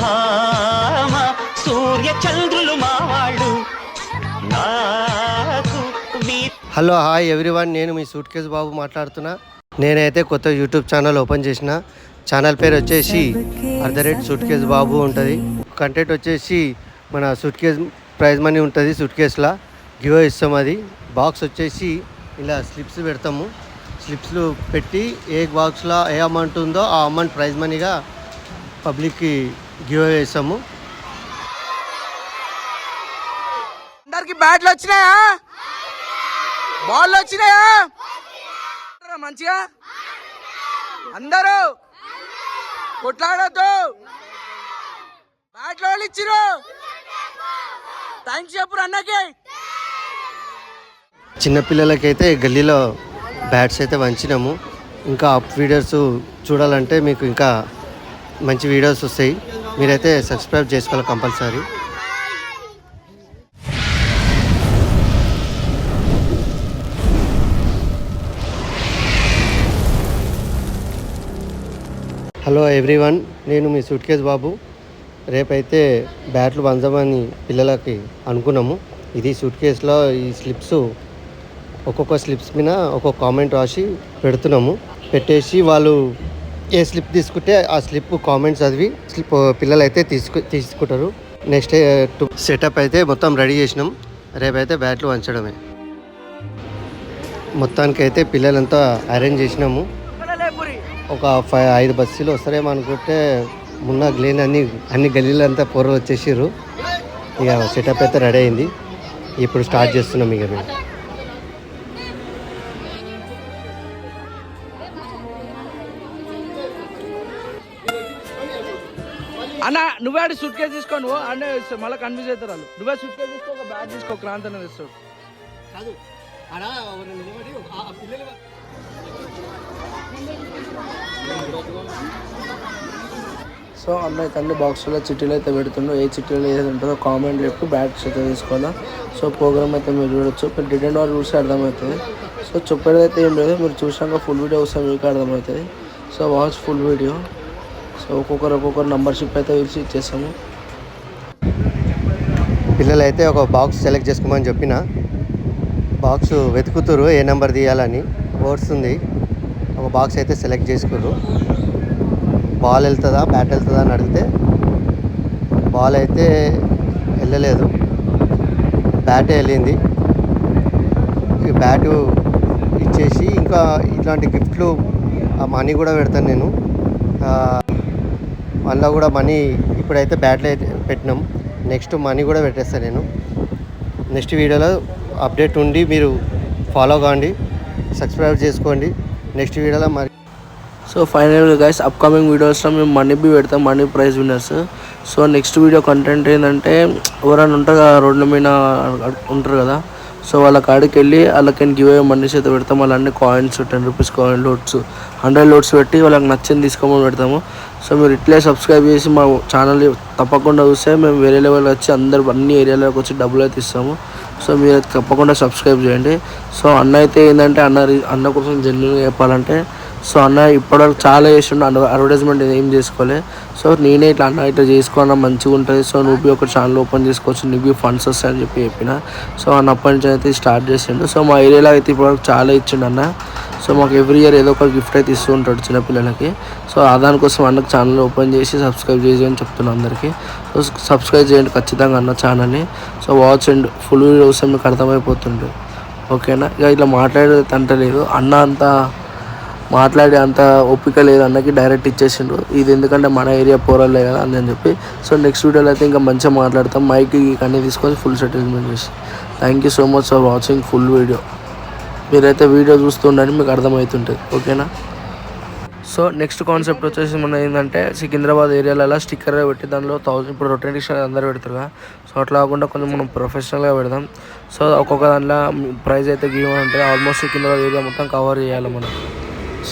భామ సూర్య చంద్రులు మావాళ్ళు నాకు హలో హాయ్ ఎవ్రీవన్, నేను మీ సూట్ కేస్ బాబు మాట్లాడుతున్నా. నేనైతే కొత్త యూట్యూబ్ ఛానల్ ఓపెన్ చేసిన. ఛానల్ పేరు వచ్చేసి @సూట్ కేస్ బాబు ఉంటుంది. కంటెంట్ వచ్చేసి మన సూట్ కేస్ ప్రైజ్ మనీ ఉంటుంది. సూట్ కేస్లో గివ్ ఇస్తాం. అది బాక్స్ వచ్చేసి ఇలా స్లిప్స్ పెడతాము. స్లిప్స్లు పెట్టి ఏ బాక్స్లో ఏ అమౌంట్ ఉందో ఆ అమౌంట్ ప్రైజ్ మనీగా పబ్లిక్కి గివ్ ఇస్తాము. అందరికి బ్యాట్లు వచ్చినాయా, బాల్ వచ్చినాయా మంచిగా? అందరూ కొట్లాడద్దు. బ్యాట్లు వాళ్ళు ఇచ్చిరు. థ్యాంక్స్ చెప్పు అన్నకి. చిన్నపిల్లలకైతే గల్లీలో బ్యాట్స్ అయితే వంచినాము. ఇంకా అప్ వీడియోస్ చూడాలంటే మీకు ఇంకా మంచి వీడియోస్ వస్తాయి. మీరైతే సబ్స్క్రైబ్ చేసుకోవాలి కంపల్సరీ. హలో ఎవ్రీవన్, నేను మీ సూట్ కేస్ బాబు. రేపైతే బ్యాట్లు వంచమని పిల్లలకి అనుకున్నాము. ఇది సూట్ కేసులో ఈ స్లిప్స్ ఒక్కొక్క స్లిప్స్ మీద ఒక్కొక్క కామెంట్ రాసి పెడుతున్నాము. పెట్టేసి వాళ్ళు ఏ స్లిప్ తీసుకుంటే ఆ స్లిప్ కామెంట్స్ చదివి స్లిప్ పిల్లలు అయితే తీసుకుంటారు. నెక్స్ట్ సెటప్ అయితే మొత్తం రెడీ చేసినాం. రేపైతే బ్యాట్లు వంచడమే. మొత్తానికైతే పిల్లలంతా అరేంజ్ చేసినాము. ఒక 5 బస్సులు వస్తారేమో అనుకుంటే మొన్న గ్లేన్ అన్ని గల్లీలంతా పొరలు వచ్చేసారు. ఇక సెటప్ అయితే రెడీ అయింది. ఇప్పుడు స్టార్ట్ చేస్తున్నాం. ఇక మేము అన్న నువ్వే ఆడి సూట్ కేసు తీసుకో. నువ్వు అంటే మళ్ళీ కన్ఫ్యూజ్ అవుతారు వాళ్ళు. నువ్వే సూట్ కేసు తీసుకో, ఒక బ్యాగ్ తీసుకో, క్రాంతి అనేది ఇస్తాడు. సో అన్న అయితే అన్ని బాక్స్లో చిట్టీలు అయితే పెడుతుండో. ఏ చిట్టీలో ఏది ఉంటుందో కామెంట్ చెప్పి బ్యాగ్స్ అయితే తీసుకోవాలా. సో ప్రోగ్రామ్ అయితే మీరు చూడొచ్చు. మీరు డిటెండ్ వారు చూస్తే అర్థమవుతుంది. సో చెప్పేది అయితే ఏం లేదు, మీరు చూసాక ఫుల్ వీడియో వస్తే మీకు అర్థమవుతుంది. So watch full video. So ఒక్కొక్కరు నంబర్షిప్ అయితే పిలిచి ఇచ్చేస్తాము. పిల్లలు అయితే ఒక బాక్స్ సెలెక్ట్ చేసుకోమని చెప్పిన. బాక్స్ వెతుకుతురు ఏ నెంబర్ తీయాలని. ఓడుస్తుంది. ఒక బాక్స్ అయితే సెలెక్ట్ చేసుకుర్రు. బాల్ వెళ్తుందా బ్యాట్ వెళ్తుందా అని అడిగితే బాల్ అయితే వెళ్ళలేదు, బ్యాటే వెళ్ళింది. బ్యాటు ఇచ్చేసి ఇంకా ఇట్లాంటి గిఫ్ట్లు మనీ కూడా పెడతాను నేను. అందులో కూడా మనీ ఇప్పుడైతే బ్యాట్లో అయితే పెట్టినాం. నెక్స్ట్ మనీ కూడా పెట్టేస్తాను నేను. నెక్స్ట్ వీడియోలో అప్డేట్ ఉండి మీరు ఫాలో కావండి, సబ్స్క్రైబ్ చేసుకోండి. నెక్స్ట్ వీడియోలో మరి. సో ఫైనల్ గైస్, అప్కమింగ్ వీడియోస్లో మేము మనీ బి పెడతాం, money prize winners. So next video content ఏంటంటే ఎవరైనా ఉంటారు కదా రోడ్ల మీద ఉంటారు కదా, సో వాళ్ళ కాడికి వెళ్ళి వాళ్ళకి గివ్ అవే మనీస్ అయితే పెడతాం. వాళ్ళ అన్ని coins 10 rupees coin loads 100 loads పెట్టి వాళ్ళకి నచ్చింది తీసుకోమని పెడతాము. సో మీరు ఇట్లే సబ్స్క్రైబ్ చేసి మా ఛానల్ తప్పకుండా చూస్తే మేము వేరే లెవెల్ వచ్చి అన్ని ఏరియాలోకి వచ్చి డబ్బులు అయితే ఇస్తాము. సో మీరు తప్పకుండా సబ్స్క్రైబ్ చేయండి. సో అన్న అయితే ఏంటంటే అన్న కోసం జెన్యున్గా చెప్పాలంటే, సో అన్న ఇప్పటివరకు చాలా చేసిండు. అడ్వర్టైజ్మెంట్ ఏం చేసుకోలే. సో నేనే ఇట్లా అన్న ఇట్లా చేసుకోవాలన్నా మంచిగా ఉంటుంది. సో నువ్వు ఒక ఛానల్ ఓపెన్ చేసుకోవచ్చు, నువ్వు ఫండ్స్ వస్తాయని చెప్పిన. సో అన్న అప్పటి నుంచి అయితే స్టార్ట్ చేసిండు. సో మా ఏరియాలో అయితే ఇప్పటివరకు చాలా ఇచ్చిండు అన్న. సో మాకు ఎవ్రీ ఇయర్ ఏదో ఒక గిఫ్ట్ అయితే ఇస్తూ ఉంటాడు చిన్నపిల్లలకి. సో దానికోసం అన్నకు ఛానల్ ఓపెన్ చేసి సబ్స్క్రైబ్ చేయని చెప్తున్నాను అందరికీ. సో సబ్స్క్రైబ్ చేయండి ఖచ్చితంగా అన్న ఛానల్ని. So watch and full video వస్తే మీకు అర్థమైపోతుంది. ఓకేనా? ఇక ఇట్లా మాట్లాడేది అంటలేదు అన్న, అంతా మాట్లాడే అంత ఓపిక లేదు అన్నకి. డైరెక్ట్ ఇచ్చేసిండు. ఇది ఎందుకంటే మన ఏరియా పోరాలే కదా అని చెప్పి. సో నెక్స్ట్ వీడియోలో అయితే ఇంకా మంచిగా మాట్లాడతాం. మైక్ అన్నీ తీసుకొని ఫుల్ సెటిల్మెంట్ చేసి. Thank you so much for watching full video. మీరైతే వీడియో చూస్తుండని మీకు అర్థమవుతుంటుంది. ఓకేనా? సో నెక్స్ట్ కాన్సెప్ట్ వచ్చేసి మన ఏంటంటే సికింద్రాబాద్ ఏరియాలలో స్టిక్కర్ పెట్టి దానిలో 1000 ఇప్పుడు రొటేషన్ స్టిక్కర్ అందరూ పెడతారు కదా. సో అట్లా కాకుండా కొంచెం మనం ప్రొఫెషనల్గా పెడదాం. సో ఒక్కొక్క దాంట్లో ప్రైజ్ అయితే గివ్ ఉంటుంది. ఆల్మోస్ట్ సికింద్రాబాద్ ఏరియా మొత్తం కవర్ చేయాలి మనం.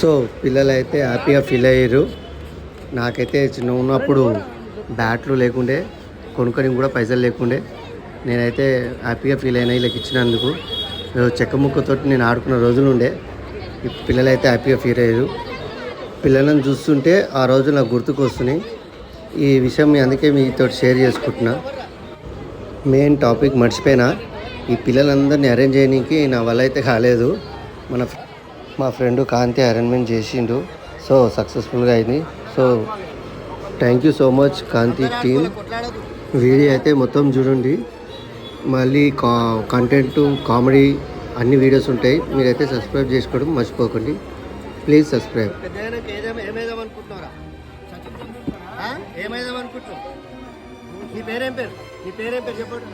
సో పిల్లలు అయితే హ్యాపీగా ఫీల్ అయ్యారు. నాకైతే చిన్న ఉన్నప్పుడు బ్యాట్లు లేకుండే, కొనుక్కొని కూడా పైసలు లేకుండే. నేనైతే హ్యాపీగా ఫీల్ అయినా వీళ్ళకి ఇచ్చినందుకు. చెక్క ముక్కతో నేను ఆడుకున్న రోజులు ఉండే. పిల్లలైతే హ్యాపీగా ఫీల్ అయ్యారు. పిల్లలను చూస్తుంటే ఆ రోజు నాకు గుర్తుకు వస్తున్నాయి. ఈ విషయం అందుకే మీతో షేర్ చేసుకుంటున్నా. మెయిన్ టాపిక్ మర్చిపోయినా. ఈ పిల్లలందరినీ అరేంజ్ చేయడానికి నా వల్ల అయితే కాలేదు. మా ఫ్రెండ్ కాంతి అరేంజ్మెంట్ చేసిండు. సో సక్సెస్ఫుల్గా అయింది. So thank you so much Kanthi team. Video అయితే మొత్తం చూడండి. మళ్ళీ కంటెంట్ కామెడీ అన్ని వీడియోస్ ఉంటాయి. మీరైతే సబ్స్క్రైబ్ చేసుకోవడం మర్చిపోకండి. Please subscribe. ఏమైదామనుకుంటున్నావు? నీ పేరేం పేరు చెప్పండి.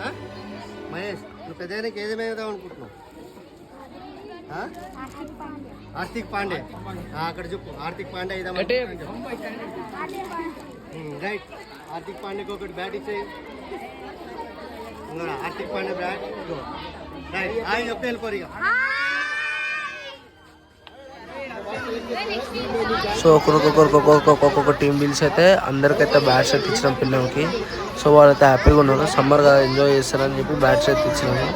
మహేష్, నువ్వు పెద్దగానికి ఏదేమైదాం అనుకుంటున్నావు? హార్దిక్ పాండే. అక్కడ చెప్పు. హార్దిక్ పాండే అయిదామంటే రైట్. హార్దిక్ పాండేకి ఒకటి బ్యాట్ ఇచ్చేయి. Hardik Pandey bat right. ఆయన చెప్తే వెళ్ళిపోరు ఇక. సో ఒక్కొక్క టీం బిల్స్ అయితే అందరికైతే బ్యాట్స్ అయితే ఇచ్చినాం పిల్లలకి. సో వాళ్ళైతే హ్యాపీగా ఉన్నారు. సమ్మర్గా ఎంజాయ్ చేస్తారని చెప్పి బ్యాట్స్ అయితే ఇచ్చినాము.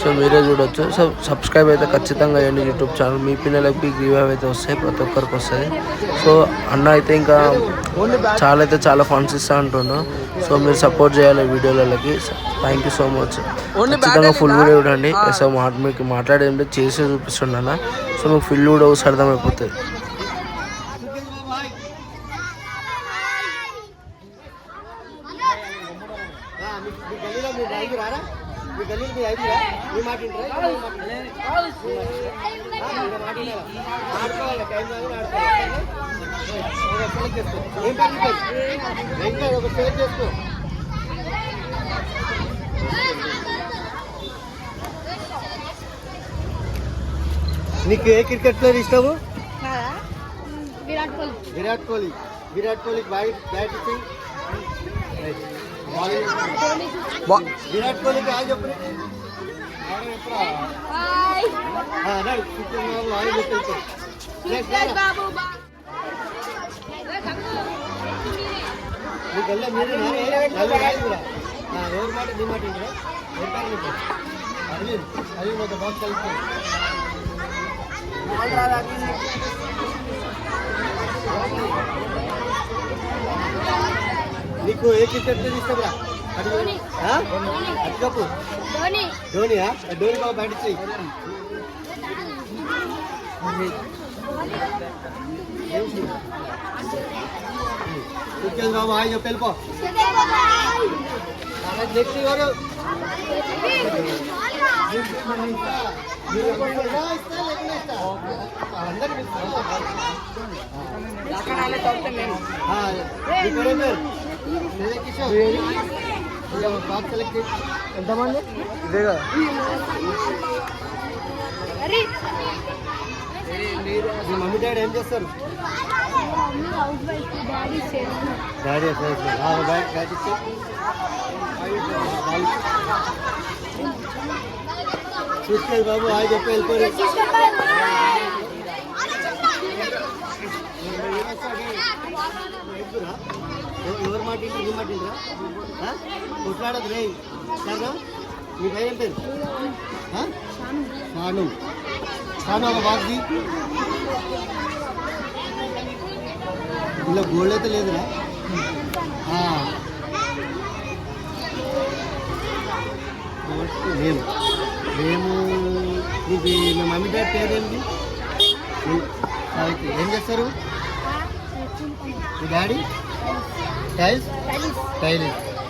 సో మీరే చూడొచ్చు. సో సబ్స్క్రైబ్ అయితే ఖచ్చితంగా అయ్యండి యూట్యూబ్ ఛానల్. మీ పిల్లలకి గివ్ అయితే వస్తాయి, ప్రతి ఒక్కరికి వస్తుంది. సో అన్న అయితే ఇంకా చాలా ఫండ్స్ ఇస్తా అంటుండు. సో మీరు సపోర్ట్ చేయాలి వీడియోలకి. Thank you so much. ఖచ్చితంగా ఫుల్ వీడియో చూడండి. సో మీకు మాట్లాడేది చేసి చూపిస్తుండ అన్న. సో మీకు ఫుల్ వీడియో అర్థమైపోతుంది. నీకు ఏ క్రికెట్ ప్లేయర్ ఇష్టము? విరాట్ కోహ్లీ. విరాట్ కోహ్లీకి బ్యాట్ ఇచ్చి. విరాట్ కోహ్లీకి హాయ్ చెప్పు. ఎవరి మాట నీ మాట ఇంటరా? అరవింద్ ఒక బాక్స్ కలిసి నీకు ఏ క్రికెట్ ఇష్టంరా? అటుకప్పు ధోనియా? ధోని బాబు బ్యాట్ ఇచ్చి. బాబు హాయ్ చెప్పి వెళ్ళిపో. నెక్స్ట్ ఎవరు? ఎంతమంది? ఇదే కదా. మీ మమ్మీ డాడీ ఏం చేస్తారు? డాడీ బ్యాట్ ఇచ్చి. చూసుకోండి బాబు హాయ్ చెప్పి వెళ్ళిపోయి. ఎవరు మాట ఇంటి నీ మాట ఇంటరా? కొట్లాడదు రే. సరేనా? మీ పేరు ఏం పేరు? షాను. షాను ఒక బాక్ది. ఇలా గోల్డ్ అయితే లేదురా. మేము నీకు మీ మమ్మీ డాడీ పేరు ఏంటి? ఏం చేస్తారు మీ డాడీ? టైల్స్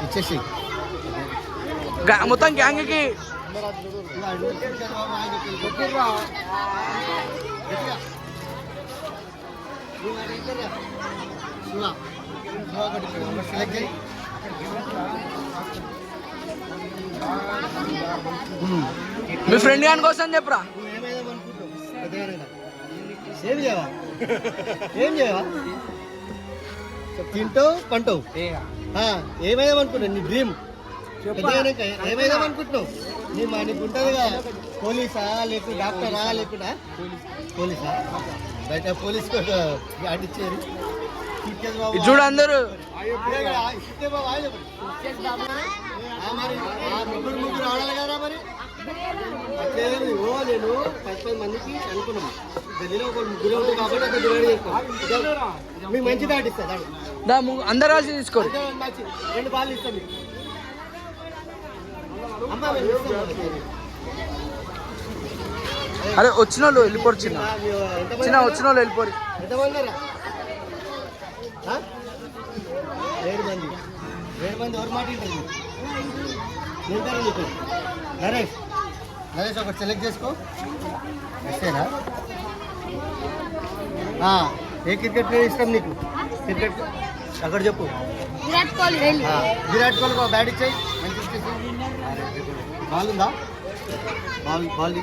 ఇచ్చేసి మొత్తం గ్యాంగ్కి మీ ఫ్రెండ్ గాని కోసం చెప్పరా? ఏం చేయవా? తింటావు పంటావు. ఏమైదామనుకుంటావు? నీ డ్రీమ్ ఏమైదామనుకుంటున్నావు? నీకు ఉంటుందిగా. పోలీసా లేకుండా డాక్టరా లేకుండా? పోలీసా? బయట పోలీస్ అడిచ్చారు చూడు అందరూ. ముగ్గురు ఆడాలి కదా మరి. నేను 10 మందికి అనుకున్నాం గదిలో ఒక ముగ్గురు ఉంటుంది కాబట్టి అక్కడ డివైడ్ చేసుకోవాలి మీకు మంచి దాటి ఇస్తా అందరు రాసి తీసుకోండి 2 బాల్ ఇస్తాం మీకు అరే వచ్చిన వాళ్ళు వెళ్ళిపోరు చిన్న వచ్చిన వాళ్ళు వెళ్ళిపోరు ఎంతమంది 7 మంది ఎవరు మాట వింటారు నరేష్ ఒకటి సెలెక్ట్ చేసుకో అంతేనా ఏ క్రికెట్ ప్లేయర్ ఇష్టం నీకు క్రికెట్ అక్కడ చెప్పు విరాట్ కోహ్లీ బ్యాట్ ఇచ్చాయి మంచి బాల్ ఉందా బాల్ విరాట్ కోహ్లీ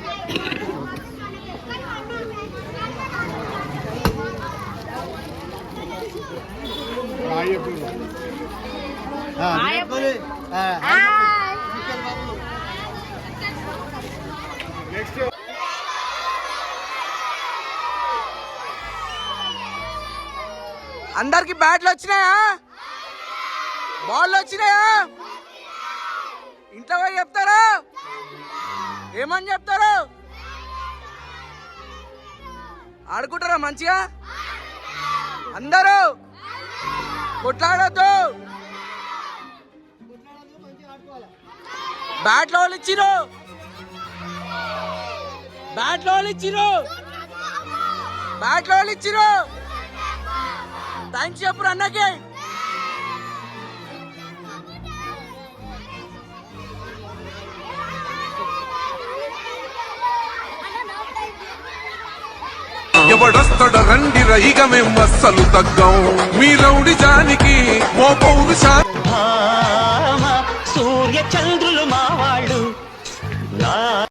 అందరికి బ్యాట్లు వచ్చినాయా బాల్ వచ్చినాయా ఇంట్లో పోయి చెప్తారా ఏమని చెప్తారు ఆడుకుంటారా మంచిగా అందరూ కొట్లాడొద్దు బ్యాట్లో వాళ్ళు ఇచ్చిరు థ్యాంక్స్ చెప్పురు అన్నకి ఎవడొస్తడ రండి రైగ మేం అస్సలు తగ్గం మీ రౌడి జానికి ఓ పౌరుషా భామ సూర్య చంద్రు